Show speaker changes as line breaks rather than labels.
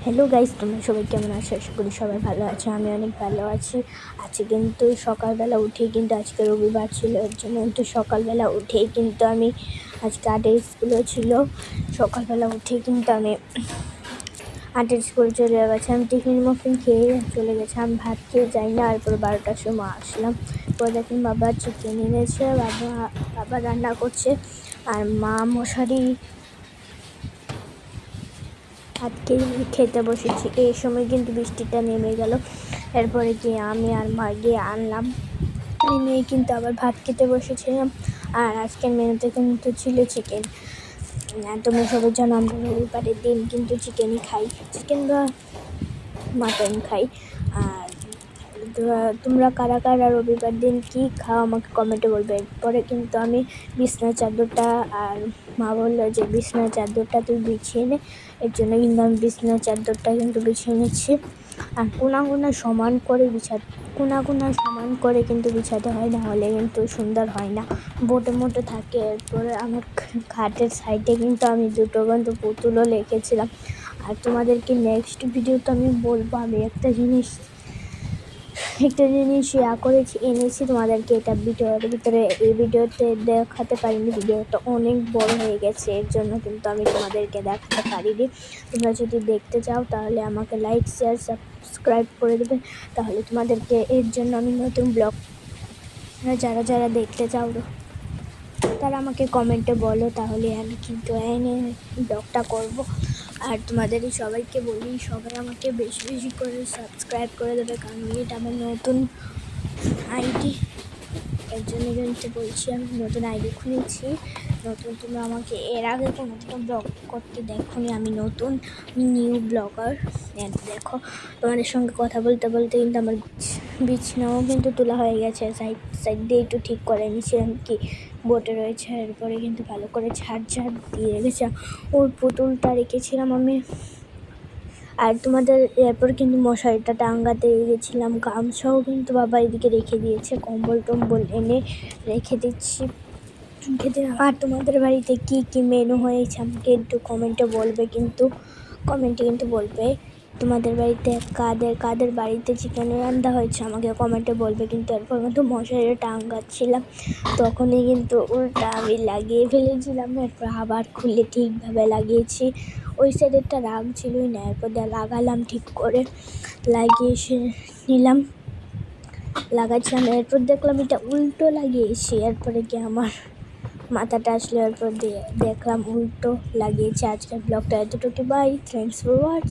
Hello guys, তোমরা সবাই কেমন আছো? আশা করি সবাই ভালো আছো। আমি অনেক ভালো আছি। আজকে কিন্তু সকালবেলা উঠেই কিন্তু আজকে রবিবার ছিল, এর জন্য কিন্তু সকালবেলা উঠেই কিন্তু আমি আজকে আর্টের স্কুলও ছিল। সকালবেলা উঠেই কিন্তু আমি আর্টের স্কুলে চলে গেছি। আমি টিফিন মফিন খেয়ে চলে গেছি। আমি ভাত খেয়ে যাই না। এরপর 12টার সময় আসলাম। পরে দেখুন বাবা চিকেন এনেছে, বাবা রান্না করছে, আর মা মশারি ভাতকে খেতে বসেছি। এই সময় কিন্তু বৃষ্টিটা নেমে গেল। এরপরে গিয়ে আমি আর মা গিয়ে আনলাম, নিয়ে কিন্তু আবার ভাত খেতে বসেছিলাম। আর আজকের মেনুতে কিন্তু ছিল চিকেন। তোমরা সবাই জানো আমরা রবিবারের দিন কিন্তু চিকেনই খাই, চিকেন বা মাটন খাই। আর তোমরা কারা কারা রবিবার দিন কী খাও আমাকে কমেন্টে বলবে। এরপরে কিন্তু আমি বিছানার চাদরটা, আর মা বললো যে বিছানার চাদরটা তুই বিছিয়ে নে, এর জন্য কিন্তু আমি বিছানার চাদরটা কিন্তু বিছিয়ে নিচ্ছি। আর কোনা সমান করে কিন্তু বিছাতে হয়, না হলে কিন্তু সুন্দর হয় না, মোটে থাকে। এরপরে আমার খাটের সাইডে কিন্তু আমি দুটো কিন্তু পুতুলও রেখেছিলাম। আর তোমাদেরকে নেক্সট ভিডিওতে আমি বলবো, আমি একটা জিনিস এনেছি তোমাদেরকে। এটা ভিডিওর ভিতরে এই ভিডিওতে দেখাতে পারিনি, ভিডিওটা অনেক বড় হয়ে গেছে, এর জন্য কিন্তু আমি তোমাদেরকে দেখাতে পারিনি। তোমরা যদি দেখতে চাও তাহলে আমাকে লাইক শেয়ার সাবস্ক্রাইব করে দেবে, তাহলে তোমাদেরকে এর জন্য আমি নতুন ব্লগ, যারা দেখতে চাও তারা আমাকে কমেন্টে বলো, তাহলে আমি কিন্তু এনে ব্লগটা করব। আর তোমাদের সবাইকে বলি, সবাই আমাকে বেশি বেশি করে সাবস্ক্রাইব করে দেবে, কারণ এটা আমার নতুন আইডি, এর জন্য কিন্তু বলছি। আমি নতুন আইডি খুলেছি, তোমরা আমাকে এর আগে কোনো ব্লগ করতে দেখোনি, আমি নতুন নিউ ব্লগার। দেখো, তোমাদের সঙ্গে কথা বলতে বলতে কিন্তু আমার বিছানাও কিন্তু তোলা হয়ে গেছে, সাইড দিয়ে একটু ঠিক করে নিয়েছিলাম কি বোটে রয়েছে। এরপরে কিন্তু ভালো করে ঝাড় দিয়ে রেখেছি, ওর পুতুলটা রেখেছিলাম আমি। আর তোমাদের এরপর কিন্তু মশারিটা টাঙ্গাতে গেছিলাম, গামছাও কিন্তু বাবা এদিকে রেখে দিয়েছে, কম্বল টম্বল এনে রেখে দিচ্ছি। আর তোমাদের বাড়িতে কি মেনু হয়েছে আমাকে একটু কমেন্টে বলবে, তোমাদের বাড়িতে কাদের বাড়িতে চিকেন রান্না হয়েছে আমাকে কমেন্টে বলবে। কিন্তু এরপর কিন্তু মশারিটা টাঙ্গাচ্ছিলাম, তখনই কিন্তু উল্টা আমি লাগিয়ে ফেলেছিলাম। এরপর আবার খুলে ঠিকভাবে লাগিয়েছি, ওই সাইডেরটা রাগ ছিলই না, এরপর লাগালাম ঠিক করে, লাগিয়ে নিলাম, লাগাচ্ছিলাম। এরপর দেখলাম এটা উল্টো লাগিয়েছি, এরপরে কি আমার মাথাটা আসলো, এরপর দেখলাম উল্টো লাগিয়েছি। আজকের ব্লগটা এতটুকু, বাই, থ্যাঙ্কস ফর ওয়াচিং।